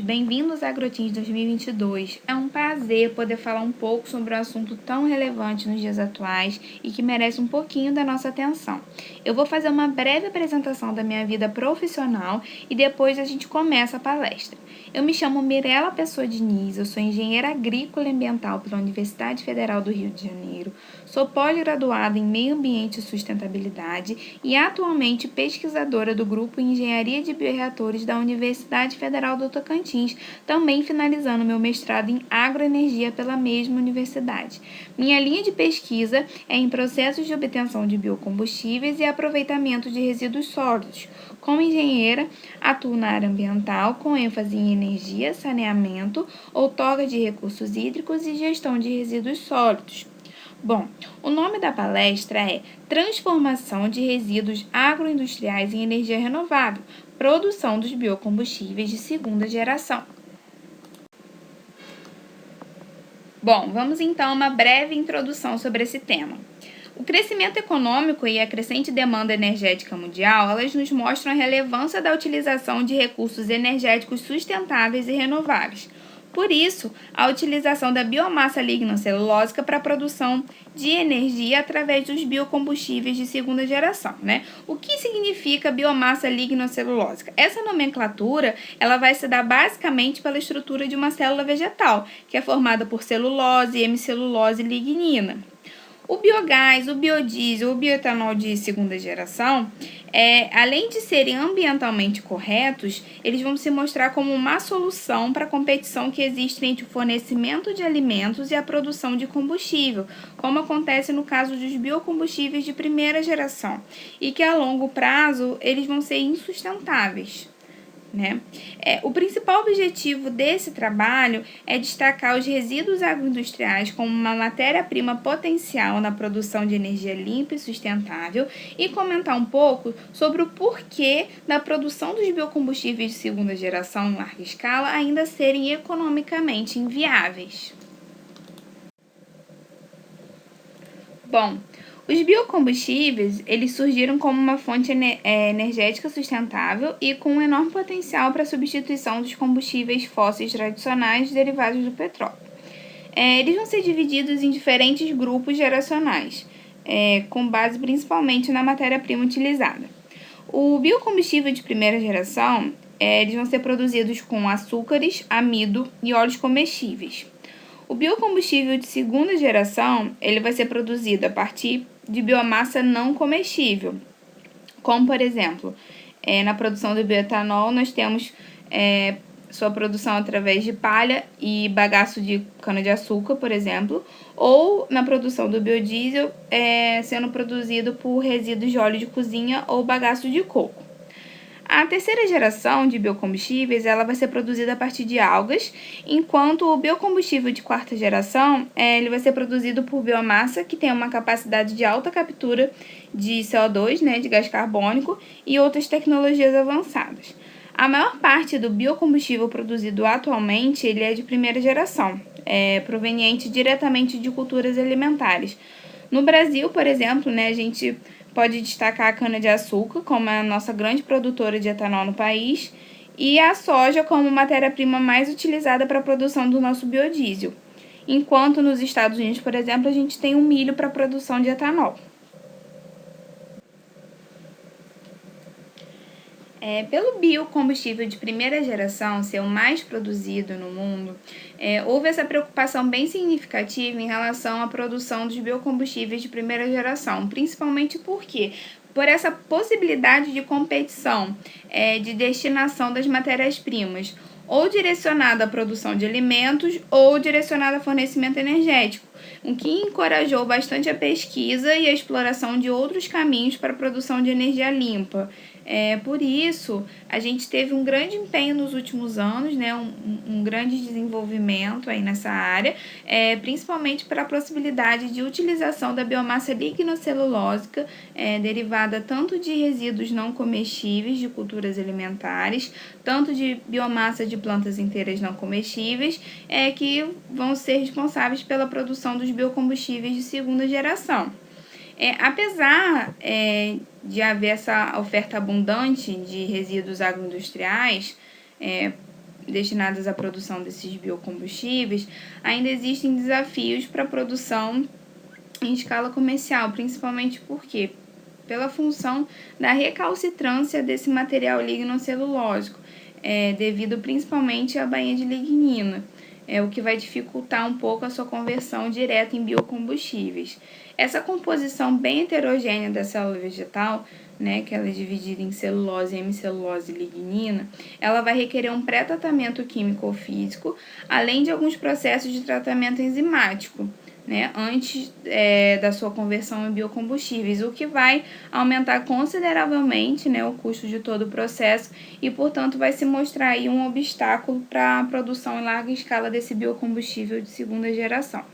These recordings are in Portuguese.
bem-vindos à AgroTeams 2022. É um prazer poder falar um pouco sobre um assunto tão relevante nos dias atuais e que merece um pouquinho da nossa atenção. Eu vou fazer uma breve apresentação da minha vida profissional e depois a gente começa a palestra. Eu me chamo Mirela Pessoa Diniz, eu sou engenheira agrícola e ambiental pela Universidade Federal do Rio de Janeiro, sou pós-graduada em Meio Ambiente e Sustentabilidade e atualmente pesquisadora do Grupo Engenharia de Bioreatores da Universidade Federal do Tocantins, também finalizando meu mestrado em agroenergia pela mesma universidade. Minha linha de pesquisa é em processos de obtenção de biocombustíveis e aproveitamento de resíduos sólidos. Como engenheira, atuo na área ambiental com ênfase em energia, saneamento, outorga de recursos hídricos e gestão de resíduos sólidos. Bom, o nome da palestra é Transformação de Resíduos Agroindustriais em Energia Renovável, Produção dos Biocombustíveis de Segunda Geração. Bom, vamos então a uma breve introdução sobre esse tema. O crescimento econômico e a crescente demanda energética mundial, elas nos mostram a relevância da utilização de recursos energéticos sustentáveis e renováveis. Por isso, a utilização da biomassa lignocelulósica para a produção de energia através dos biocombustíveis de segunda geração, O que significa biomassa lignocelulósica? Essa nomenclatura, ela vai se dar basicamente pela estrutura de uma célula vegetal, que é formada por celulose, hemicelulose e lignina. O biogás, o biodiesel, o bioetanol de segunda geração, além de serem ambientalmente corretos, eles vão se mostrar como uma solução para a competição que existe entre o fornecimento de alimentos e a produção de combustível, como acontece no caso dos biocombustíveis de primeira geração, e que a longo prazo eles vão ser insustentáveis. O principal objetivo desse trabalho é destacar os resíduos agroindustriais como uma matéria-prima potencial na produção de energia limpa e sustentável e comentar um pouco sobre o porquê da produção dos biocombustíveis de segunda geração em larga escala ainda serem economicamente inviáveis. Bom, os biocombustíveis, eles surgiram como uma fonte energética sustentável e com um enorme potencial para a substituição dos combustíveis fósseis tradicionais derivados do petróleo. Eles vão ser divididos em diferentes grupos geracionais, com base principalmente na matéria-prima utilizada. O biocombustível de primeira geração, eles vão ser produzidos com açúcares, amido e óleos comestíveis. O biocombustível de segunda geração, ele vai ser produzido a partir de biomassa não comestível, como, por exemplo, na produção do bioetanol, nós temos sua produção através de palha e bagaço de cana-de-açúcar, por exemplo, ou na produção do biodiesel, sendo produzido por resíduos de óleo de cozinha ou bagaço de coco. A terceira geração de biocombustíveis ela vai ser produzida a partir de algas, enquanto o biocombustível de quarta geração ele vai ser produzido por biomassa que tem uma capacidade de alta captura de CO2, de gás carbônico e outras tecnologias avançadas. A maior parte do biocombustível produzido atualmente ele é de primeira geração, proveniente diretamente de culturas alimentares. No Brasil, por exemplo, a gente pode destacar a cana-de-açúcar como a nossa grande produtora de etanol no país e a soja como matéria-prima mais utilizada para a produção do nosso biodiesel. Enquanto nos Estados Unidos, por exemplo, a gente tem o milho para a produção de etanol. Pelo biocombustível de primeira geração ser o mais produzido no mundo, houve essa preocupação bem significativa em relação à produção dos biocombustíveis de primeira geração, principalmente porque por essa possibilidade de competição de destinação das matérias-primas, ou direcionada à produção de alimentos ou direcionada a fornecimento energético, o que encorajou bastante a pesquisa e a exploração de outros caminhos para a produção de energia limpa. Por isso, a gente teve um grande empenho nos últimos anos, um grande desenvolvimento aí nessa área, principalmente para a possibilidade de utilização da biomassa lignocelulósica, derivada tanto de resíduos não comestíveis de culturas alimentares, tanto de biomassa de plantas inteiras não comestíveis, que vão ser responsáveis pela produção dos biocombustíveis de segunda geração. Apesar de haver essa oferta abundante de resíduos agroindustriais, destinadas à produção desses biocombustíveis, ainda existem desafios para a produção em escala comercial, principalmente porque pela função da recalcitrância desse material lignocelulósico, devido principalmente à bainha de lignina, o que vai dificultar um pouco a sua conversão direta em biocombustíveis. Essa composição bem heterogênea da célula vegetal, que ela é dividida em celulose, hemicelulose e lignina, ela vai requerer um pré-tratamento químico ou físico, além de alguns processos de tratamento enzimático, antes da sua conversão em biocombustíveis, o que vai aumentar consideravelmente o custo de todo o processo e, portanto, vai se mostrar aí um obstáculo para a produção em larga escala desse biocombustível de segunda geração.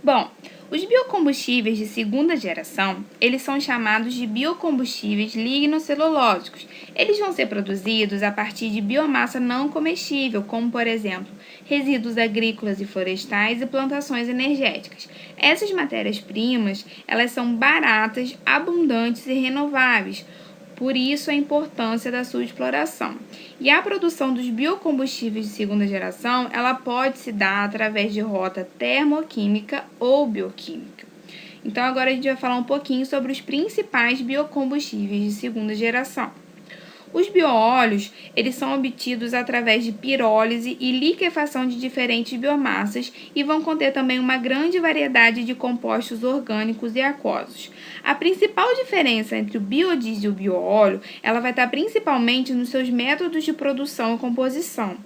Bom, os biocombustíveis de segunda geração, eles são chamados de biocombustíveis lignocelulósicos. Eles vão ser produzidos a partir de biomassa não comestível, como, por exemplo, resíduos agrícolas e florestais e plantações energéticas. Essas matérias-primas, elas são baratas, abundantes e renováveis. Por isso, a importância da sua exploração. E a produção dos biocombustíveis de segunda geração, ela pode se dar através de rota termoquímica ou bioquímica. Então, agora a gente vai falar um pouquinho sobre os principais biocombustíveis de segunda geração. Os bioóleos, eles são obtidos através de pirólise e liquefação de diferentes biomassas e vão conter também uma grande variedade de compostos orgânicos e aquosos. A principal diferença entre o biodiesel e o bioóleo, ela vai estar principalmente nos seus métodos de produção e composição.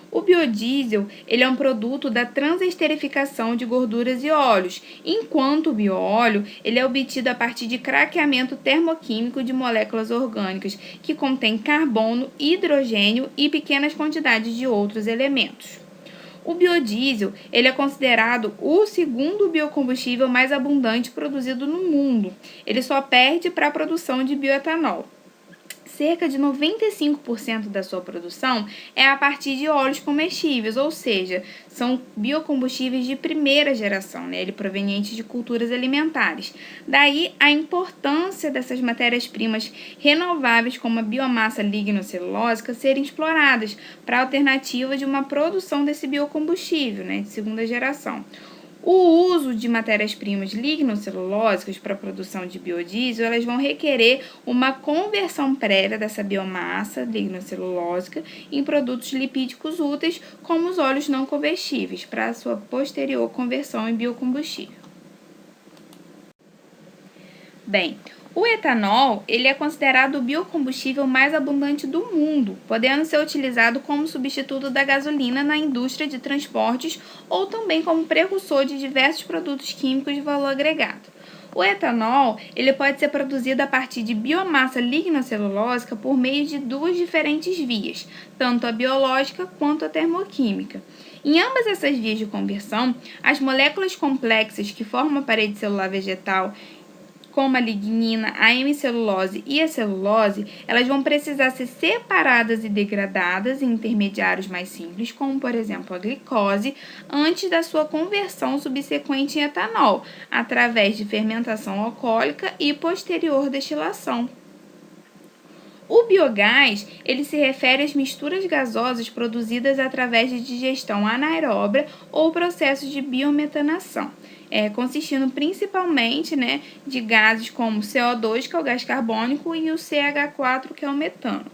O biodiesel, ele é um produto da transesterificação de gorduras e óleos, enquanto o bioóleo, ele é obtido a partir de craqueamento termoquímico de moléculas orgânicas, que contém carbono, hidrogênio e pequenas quantidades de outros elementos. O biodiesel, ele é considerado o segundo biocombustível mais abundante produzido no mundo. Ele só perde para a produção de bioetanol. Cerca de 95% da sua produção é a partir de óleos comestíveis, ou seja, são biocombustíveis de primeira geração, ele provenientes de culturas alimentares. Daí a importância dessas matérias-primas renováveis como a biomassa lignocelulósica serem exploradas para a alternativa de uma produção desse biocombustível, de segunda geração. O uso de matérias-primas lignocelulósicas para a produção de biodiesel, elas vão requerer uma conversão prévia dessa biomassa lignocelulósica em produtos lipídicos úteis, como os óleos não comestíveis, para a sua posterior conversão em biocombustível. Bem, o etanol, ele é considerado o biocombustível mais abundante do mundo, podendo ser utilizado como substituto da gasolina na indústria de transportes ou também como precursor de diversos produtos químicos de valor agregado. O etanol, ele pode ser produzido a partir de biomassa lignocelulósica por meio de duas diferentes vias, tanto a biológica quanto a termoquímica. Em ambas essas vias de conversão, as moléculas complexas que formam a parede celular vegetal, como a lignina, a hemicelulose e a celulose, elas vão precisar ser separadas e degradadas em intermediários mais simples, como, por exemplo, a glicose, antes da sua conversão subsequente em etanol, através de fermentação alcoólica e posterior destilação. O biogás, ele se refere às misturas gasosas produzidas através de digestão anaeróbia ou processos de biometanação, consistindo principalmente de gases como CO2, que é o gás carbônico, e o CH4, que é o metano.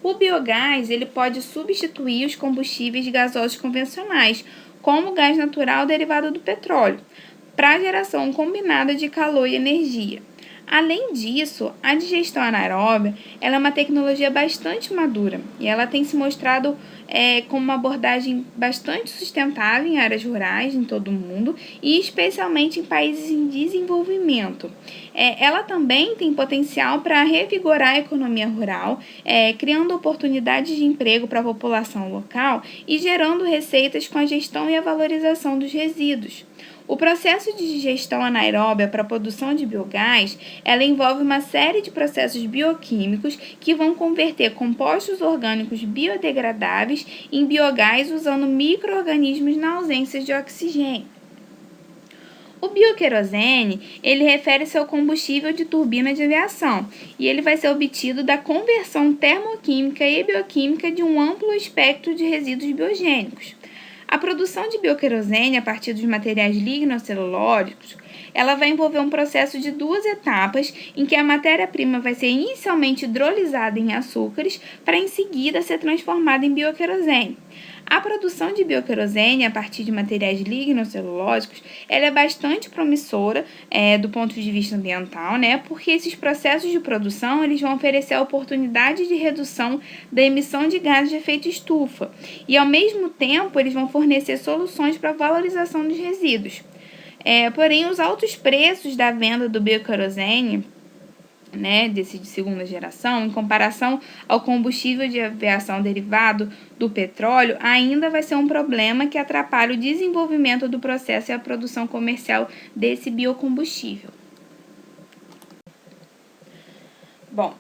O biogás, ele pode substituir os combustíveis gasosos convencionais, como o gás natural derivado do petróleo, para a geração combinada de calor e energia. Além disso, a digestão anaeróbia ela é uma tecnologia bastante madura e ela tem se mostrado como uma abordagem bastante sustentável em áreas rurais em todo o mundo e especialmente em países em desenvolvimento. Ela também tem potencial para revigorar a economia rural, criando oportunidades de emprego para a população local e gerando receitas com a gestão e a valorização dos resíduos. O processo de digestão anaeróbia para a produção de biogás, ela envolve uma série de processos bioquímicos que vão converter compostos orgânicos biodegradáveis em biogás usando micro-organismos na ausência de oxigênio. O bioquerosene, ele refere-se ao combustível de turbina de aviação e ele vai ser obtido da conversão termoquímica e bioquímica de um amplo espectro de resíduos biogênicos. A produção de bioquerosene a partir dos materiais lignocelulósicos, ela vai envolver um processo de 2 etapas em que a matéria-prima vai ser inicialmente hidrolisada em açúcares para em seguida ser transformada em bioquerosene. A produção de bioquerosene a partir de materiais lignocelulósicos, ela é bastante promissora do ponto de vista ambiental, né? Porque esses processos de produção, eles vão oferecer a oportunidade de redução da emissão de gases de efeito estufa e, ao mesmo tempo, eles vão fornecer soluções para a valorização dos resíduos. Porém, os altos preços da venda do bioquerosene, né, desse de segunda geração, em comparação ao combustível de aviação derivado do petróleo, ainda vai ser um problema que atrapalha o desenvolvimento do processo e a produção comercial desse biocombustível. Bom,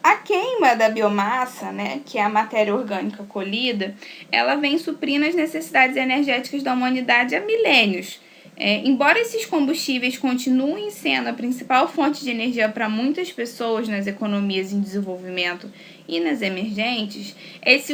a queima da biomassa, né, que é a matéria orgânica colhida, ela vem suprindo as necessidades energéticas da humanidade há milênios. Embora esses combustíveis continuem sendo a principal fonte de energia para muitas pessoas nas economias em desenvolvimento e nas emergentes, esse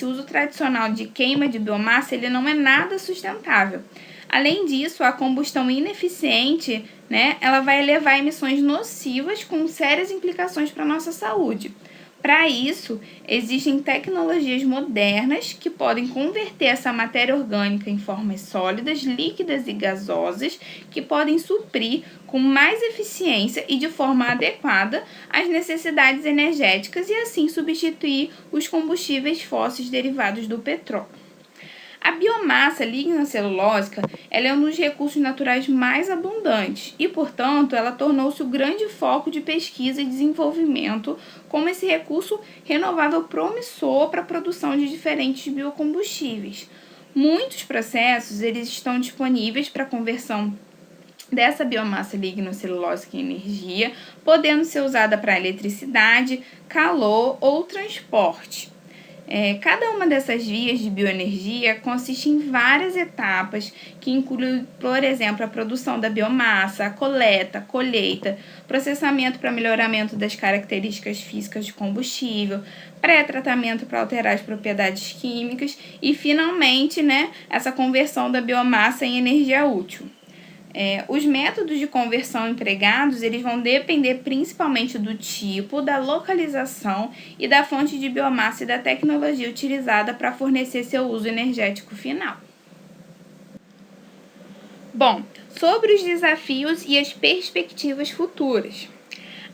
uso tradicional de queima de biomassa ele não é nada sustentável. Além disso, a combustão ineficiente, né, ela vai elevar emissões nocivas com sérias implicações para a nossa saúde. Para isso, existem tecnologias modernas que podem converter essa matéria orgânica em formas sólidas, líquidas e gasosas, que podem suprir com mais eficiência e de forma adequada as necessidades energéticas e assim substituir os combustíveis fósseis derivados do petróleo. A biomassa lignocelulósica ela é um dos recursos naturais mais abundantes e, portanto, ela tornou-se o grande foco de pesquisa e desenvolvimento como esse recurso renovável promissor para a produção de diferentes biocombustíveis. Muitos processos eles estão disponíveis para a conversão dessa biomassa lignocelulósica em energia, podendo ser usada para eletricidade, calor ou transporte. Cada uma dessas vias de bioenergia consiste em várias etapas que incluem, por exemplo, a produção da biomassa, a coleta, colheita, processamento para melhoramento das características físicas de combustível, pré-tratamento para alterar as propriedades químicas e, finalmente, né, essa conversão da biomassa em energia útil. Os métodos de conversão empregados eles vão depender principalmente do tipo, da localização e da fonte de biomassa e da tecnologia utilizada para fornecer seu uso energético final. Bom, sobre os desafios e as perspectivas futuras.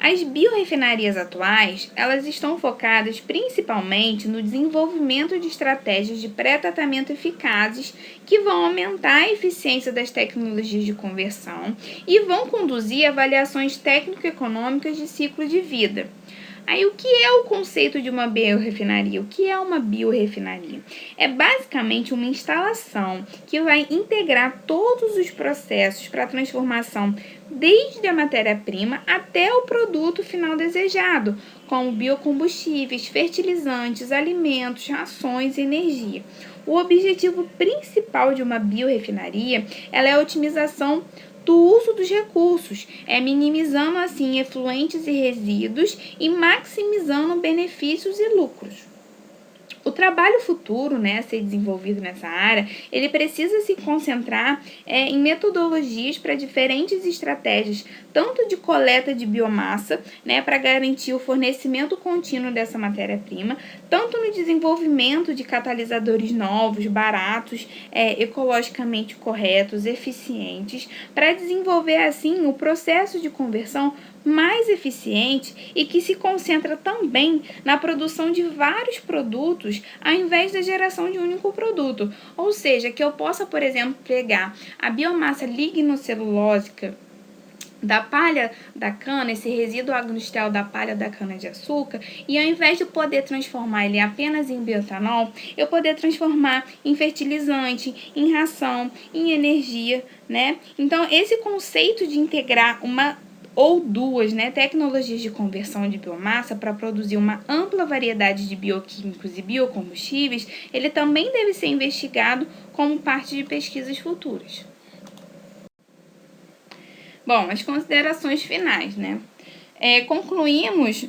As biorefinarias atuais, elas estão focadas principalmente no desenvolvimento de estratégias de pré-tratamento eficazes que vão aumentar a eficiência das tecnologias de conversão e vão conduzir a avaliações técnico-econômicas de ciclo de vida. Aí, o que é o conceito de uma biorefinaria? O que é uma biorefinaria? É basicamente uma instalação que vai integrar todos os processos para a transformação desde a matéria-prima até o produto final desejado, como biocombustíveis, fertilizantes, alimentos, rações e energia. O objetivo principal de uma biorefinaria é a otimização do uso dos recursos, minimizando assim efluentes e resíduos e maximizando benefícios e lucros. O trabalho futuro, né, a ser desenvolvido nessa área, ele precisa se concentrar em metodologias para diferentes estratégias, tanto de coleta de biomassa, né, para garantir o fornecimento contínuo dessa matéria-prima, tanto no desenvolvimento de catalisadores novos, baratos, ecologicamente corretos, eficientes, para desenvolver assim o processo de conversão mais eficiente e que se concentra também na produção de vários produtos ao invés da geração de um único produto. Ou seja, que eu possa, por exemplo, pegar a biomassa lignocelulósica da palha da cana, esse resíduo agroindustrial da palha da cana-de-açúcar, e ao invés de poder transformar ele apenas em bioetanol, eu poder transformar em fertilizante, em ração, em energia, né? Então, esse conceito de integrar uma ou duas, né, tecnologias de conversão de biomassa para produzir uma ampla variedade de bioquímicos e biocombustíveis, ele também deve ser investigado como parte de pesquisas futuras. Bom, as considerações finais, né? Concluímos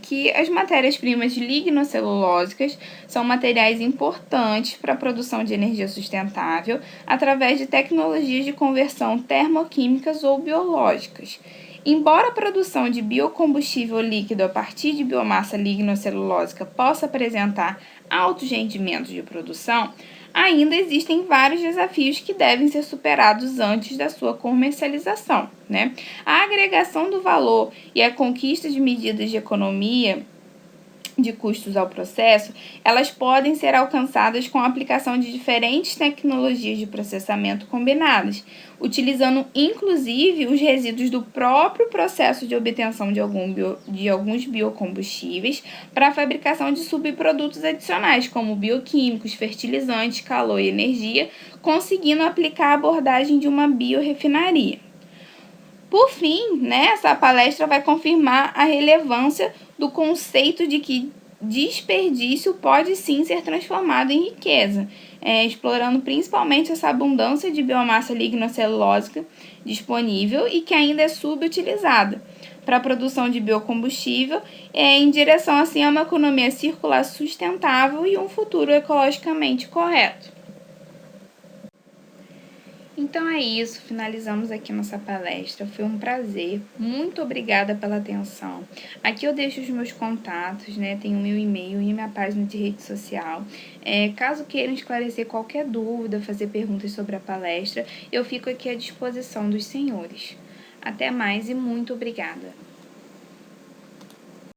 que as matérias-primas lignocelulósicas são materiais importantes para a produção de energia sustentável através de tecnologias de conversão termoquímicas ou biológicas. Embora a produção de biocombustível líquido a partir de biomassa lignocelulósica possa apresentar altos rendimentos de produção, ainda existem vários desafios que devem ser superados antes da sua comercialização, né? A agregação do valor e a conquista de medidas de economia de custos ao processo, elas podem ser alcançadas com a aplicação de diferentes tecnologias de processamento combinadas, utilizando inclusive os resíduos do próprio processo de obtenção de alguns biocombustíveis para a fabricação de subprodutos adicionais, como bioquímicos, fertilizantes, calor e energia, conseguindo aplicar a abordagem de uma biorefinaria. Por fim, né, essa palestra vai confirmar a relevância do conceito de que desperdício pode sim ser transformado em riqueza, explorando principalmente essa abundância de biomassa lignocelulósica disponível e que ainda é subutilizada para a produção de biocombustível, em direção assim a uma economia circular sustentável e um futuro ecologicamente correto. Então é isso, finalizamos aqui nossa palestra. Foi um prazer. Muito obrigada pela atenção. Aqui eu deixo os meus contatos, né? Tem o meu e-mail e minha página de rede social. Caso queiram esclarecer qualquer dúvida, fazer perguntas sobre a palestra, eu fico aqui à disposição dos senhores. Até mais e muito obrigada.